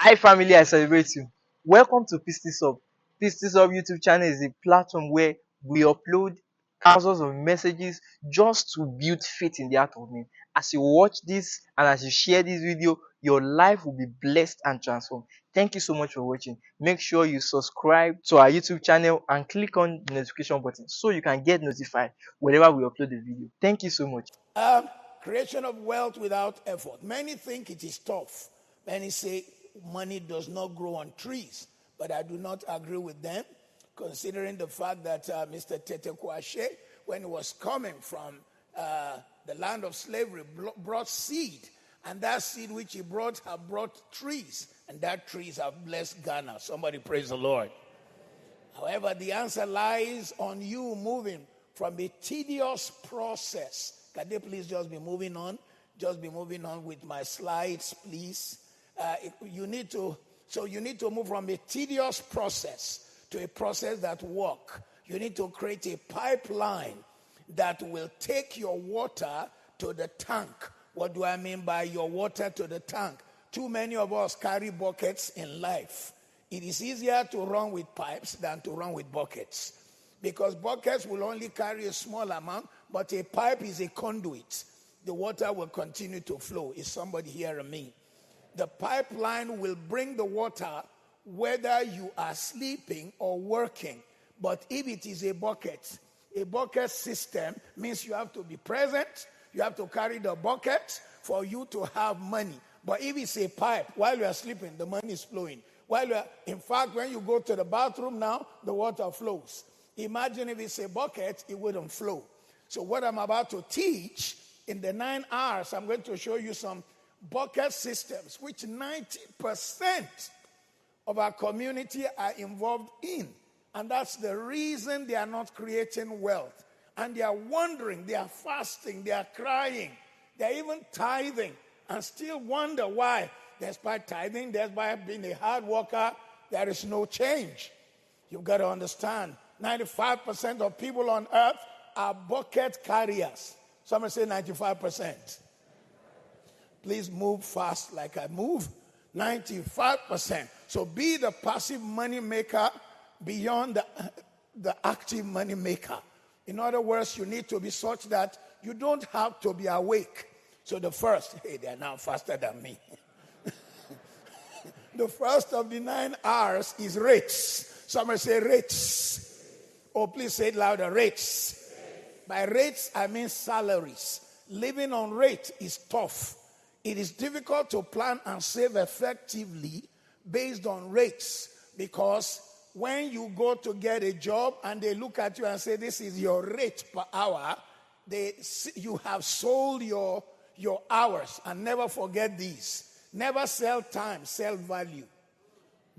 Hi family, I celebrate you. Welcome to Pistis Hub. Pistis Hub YouTube channel is a platform where we upload thousands of messages just to build faith in the heart of men. As you watch this and as you share this video, your life will be blessed and transformed. Thank you so much for watching. Make sure you subscribe to our YouTube channel and click on the notification button so you can get notified whenever we upload the video. Thank you so much. Creation of wealth without effort. Many think it is tough. Many say money does not grow on trees, but I do not agree with them, considering the fact that Mr. Tete Kwashe, when he was coming from the land of slavery, brought seed, and that seed which he brought have brought trees, and that trees have blessed Ghana. Somebody praise the Lord. However, the answer lies on you moving from a tedious process. Can they please just be moving on? Just be moving on with my slides, please. You need to move from a tedious process to a process that works. You need to create a pipeline that will take your water to the tank. What do I mean by your water to the tank? Too many of us carry buckets in life. It is easier to run with pipes than to run with buckets, because buckets will only carry a small amount, but a pipe is a conduit. The water will continue to flow. Is somebody hearing me? The pipeline will bring the water whether you are sleeping or working. But if it is a bucket system means you have to be present. You have to carry the bucket for you to have money. But if it's a pipe, while you are sleeping, the money is flowing. In fact, when you go to the bathroom now, the water flows. Imagine if it's a bucket, it wouldn't flow. So what I'm about to teach, in the 9 hours, I'm going to show you some bucket systems, which 90% of our community are involved in. And that's the reason they are not creating wealth. And they are wondering, they are fasting, they are crying, they are even tithing, and still wonder why. Despite tithing, despite being a hard worker, there is no change. You've got to understand, 95% of people on earth are bucket carriers. Somebody say 95%. Please move fast like I move. 95%. So be the passive money maker beyond the active money maker. In other words, you need to be such that you don't have to be awake. So the first, they're now faster than me. The first of the 9 R's is rates. Somebody say rates. Oh, please say it louder, rates. By rates, I mean salaries. Living on rate is tough. It is difficult to plan and save effectively based on rates, because when you go to get a job and they look at you and say, this is your rate per hour, you have sold your hours. And never forget these. Never sell time, sell value.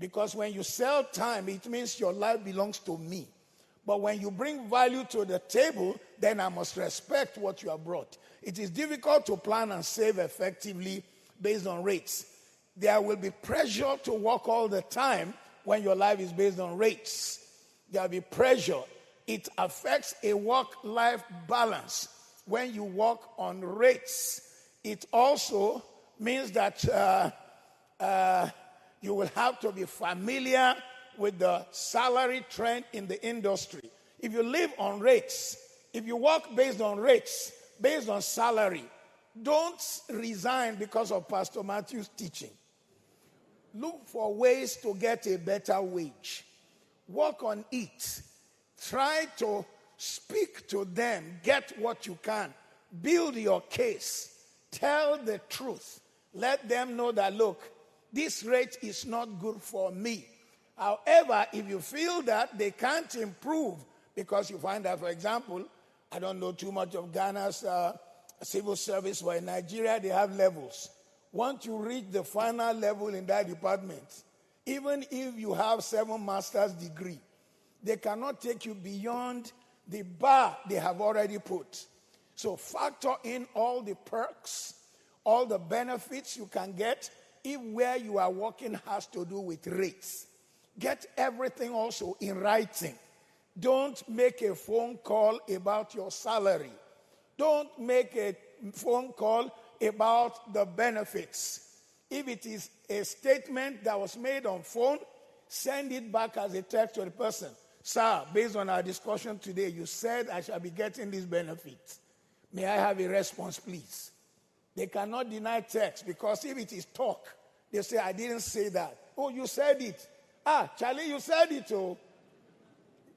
Because when you sell time, it means your life belongs to me. But when you bring value to the table, then I must respect what you have brought. It is difficult to plan and save effectively based on rates. There will be pressure to work all the time when your life is based on rates. There will be pressure. It affects a work-life balance when you work on rates. It also means that you will have to be familiar with the salary trend in the industry. If you live on rates, if you work based on rates, based on salary, don't resign because of Pastor Matthew's teaching. Look for ways to get a better wage. Work on it. Try to speak to them. Get what you can. Build your case. Tell the truth. Let them know that, look, this rate is not good for me. However, if you feel that they can't improve, because you find that, for example, I don't know too much of Ghana's civil service, but in Nigeria they have levels. Once you reach the final level in that department, even if you have 7 master's degree, they cannot take you beyond the bar they have already put. So factor in all the perks, all the benefits you can get if where you are working has to do with rates. Get everything also in writing. Don't make a phone call about your salary. Don't make a phone call about the benefits. If it is a statement that was made on phone, send it back as a text to the person. Sir, based on our discussion today, you said I shall be getting this benefit. May I have a response, please? They cannot deny text, because if it is talk, they say, I didn't say that. Oh, you said it. Charlie, you said it. Oh,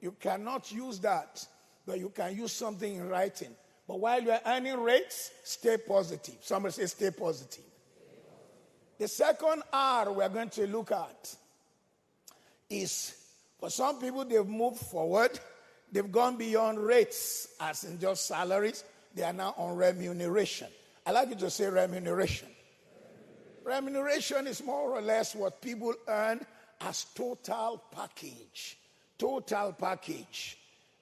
you cannot use that, but you can use something in writing. But while you're earning rates, stay positive. Somebody say, stay positive. The second R we're going to look at is, for some people, they've moved forward. They've gone beyond rates, as in just salaries. They are now on remuneration. I like you to say remuneration. Remuneration is more or less what people earn as total package. Total package.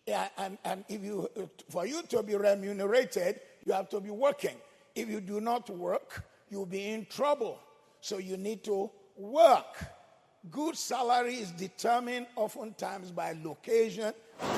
Yeah, and if you, for you to be remunerated, you have to be working. If you do not work, you'll be in trouble. So you need to work. Good salary is determined oftentimes by location. Good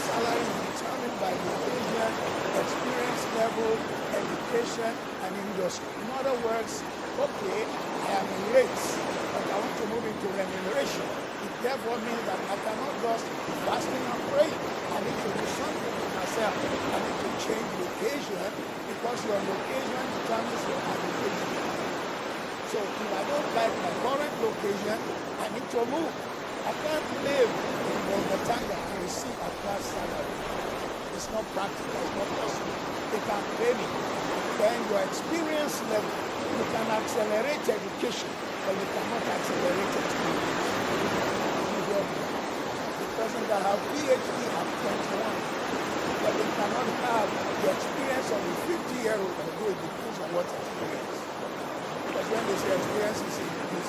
salary is determined by location, experience level, education, and industry. In other words, okay, I am in rates, but I want to move into remuneration. It therefore means that I cannot just be fasting and praying. I need to do something for myself. I need to change location, because your location determines your application. So if I don't like my current location, I need to move. I can't live in Bolgatanga and receive a class salary. It's not practical, it's not possible. They can pay me. Then your experience level, you can accelerate education, but you cannot accelerate experience. The person that have PhD at 21, but they cannot have the experience of a 50-year-old, although it depends on what experience. Because when they say experience is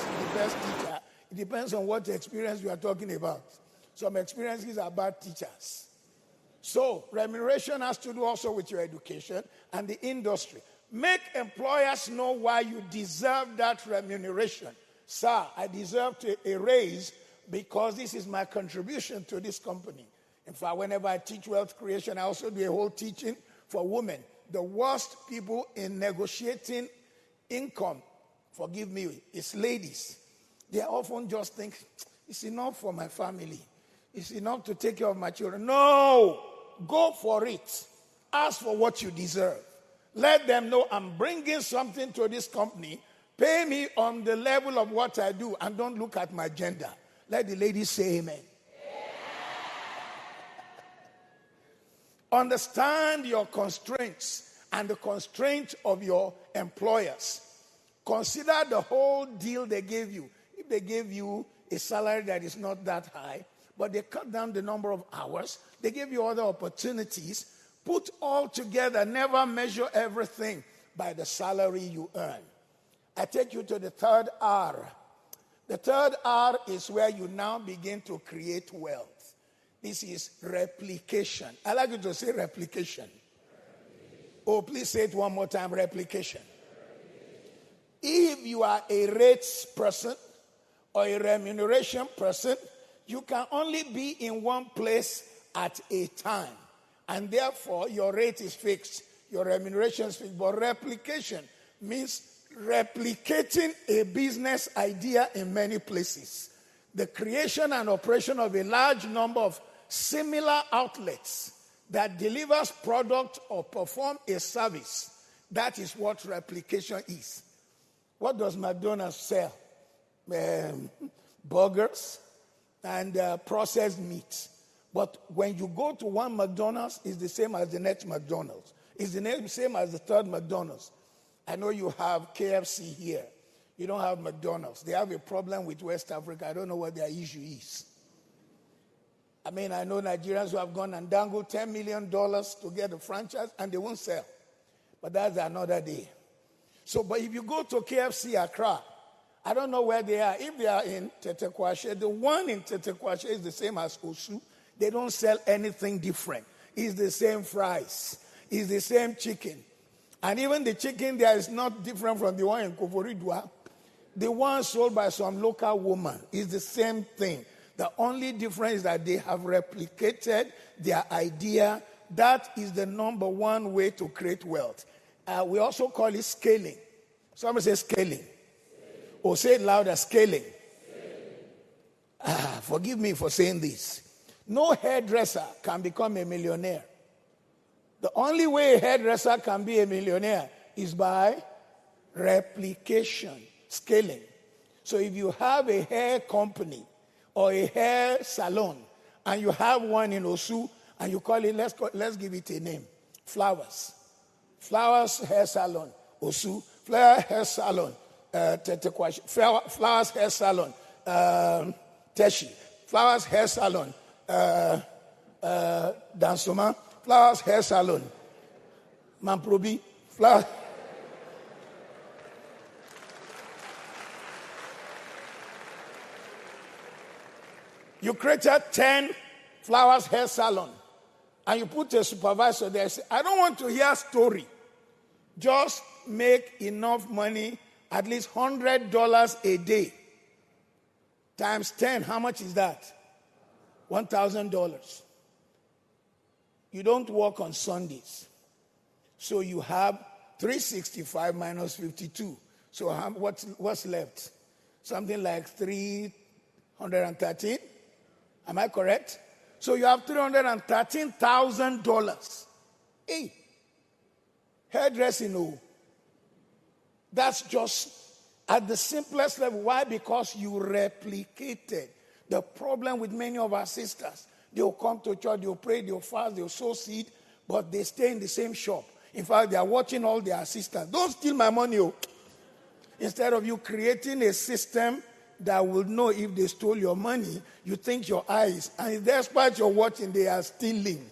the best teacher, it depends on what experience you are talking about. Some experiences are bad teachers. So remuneration has to do also with your education and the industry. Make employers know why you deserve that remuneration. Sir, I deserve a raise because this is my contribution to this company. In fact, whenever I teach wealth creation, I also do a whole teaching for women. The worst people in negotiating income, forgive me, is ladies. They often just think, it's enough for my family. It's enough to take care of my children. No! Go for it. Ask for what you deserve. Let them know I'm bringing something to this company. Pay me on the level of what I do, and don't look at my gender. Let the ladies say amen. Understand your constraints and the constraints of your employers. Consider the whole deal they gave you. If they gave you a salary that is not that high, but they cut down the number of hours, they gave you other opportunities, put all together, never measure everything by the salary you earn. I take you to the third R. The third R is where you now begin to create wealth. This is replication. I like you to say replication. Oh, please say it one more time, replication. If you are a rates person or a remuneration person, you can only be in one place at a time. And therefore, your rate is fixed. Your remuneration is fixed. But replication means replicating a business idea in many places. The creation and operation of a large number of similar outlets that delivers product or perform a service. That is what replication is. What does McDonald's sell? Burgers and processed meat. But when you go to one McDonald's, it's the same as the next McDonald's. It's the same as the third McDonald's. I know you have KFC here. You don't have McDonald's. They have a problem with West Africa. I don't know what their issue is. I mean, I know Nigerians who have gone and dangled $10 million to get a franchise and they won't sell. But that's another day. So, but if you go to KFC Accra, I don't know where they are. If they are in Tetekwashe, the one in Tetekwashe is the same as Osu. They don't sell anything different. It's the same fries. It's the same chicken. And even the chicken there is not different from the one in Koforidua. The one sold by some local woman is the same thing. The only difference is that they have replicated their idea that is the number one way to create wealth. We also call it scaling. Somebody say scaling. Or say it louder, scaling. Forgive me for saying this. No hairdresser can become a millionaire. The only way a hairdresser can be a millionaire is by replication, scaling. So if you have a hair company or a hair salon, and you have one in Osu, and you call it, let's give it a name, Flowers. Flowers Hair Salon, Osu. Flower Hair Salon, Tetekwashi. Flowers Hair Salon, Teshi. Flowers Hair Salon, Dansoma. Flowers Hair Salon, Mamprobi. Flowers. You created 10 Flowers Hair Salon, and you put a supervisor there. Say, I don't want to hear a story. Just make enough money, at least $100 a day. Times 10, how much is that? $1,000. You don't work on Sundays. So you have 365 minus 52. So what's left? Something like 313? Am I correct? So you have $313,000. Hey, hairdressing, no. That's just at the simplest level. Why? Because you replicated. The problem with many of our sisters, they'll come to church, they'll pray, they'll fast, they'll sow seed, but they stay in the same shop. In fact, they are watching all their assistants. Don't steal my money. Oh. Instead of you creating a system that will know if they stole your money, you think your eyes, and despite your watching, they are stealing.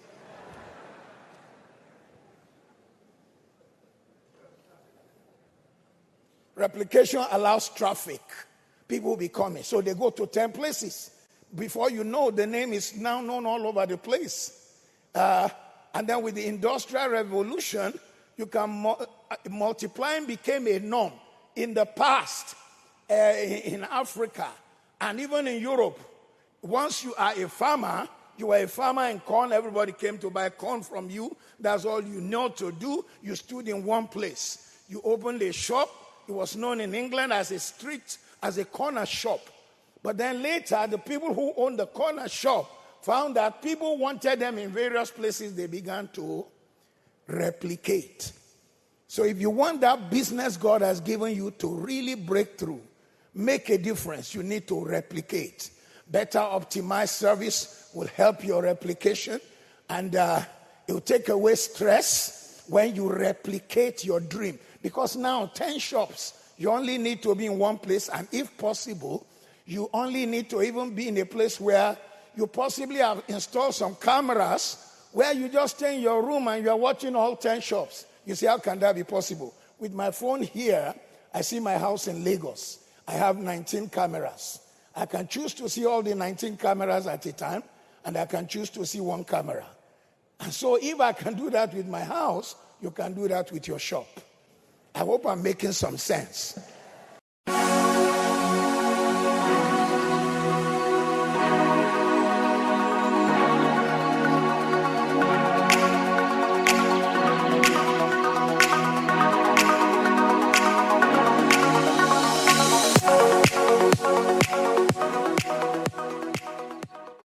Replication allows traffic. People will be coming. So they go to 10 places. Before you know, the name is now known all over the place. And then with the Industrial Revolution, you can multiplying became a norm. In the past, in Africa, and even in Europe, once you are a farmer, you were a farmer in corn, everybody came to buy corn from you. That's all you know to do. You stood in one place. You opened a shop. It was known in England as a corner shop. But then later, the people who owned the corner shop found that people wanted them in various places. They began to replicate. So if you want that business God has given you to really break through, make a difference, you need to replicate. Better optimized service will help your replication, and it will take away stress when you replicate your dream. Because now 10 shops, you only need to be in one place, and if possible, you only need to even be in a place where you possibly have installed some cameras where you just stay in your room and you're watching all 10 shops. You say, how can that be possible? With my phone here, I see my house in Lagos. I have 19 cameras. I can choose to see all the 19 cameras at a time, and I can choose to see one camera. And so if I can do that with my house, you can do that with your shop. I hope I'm making some sense.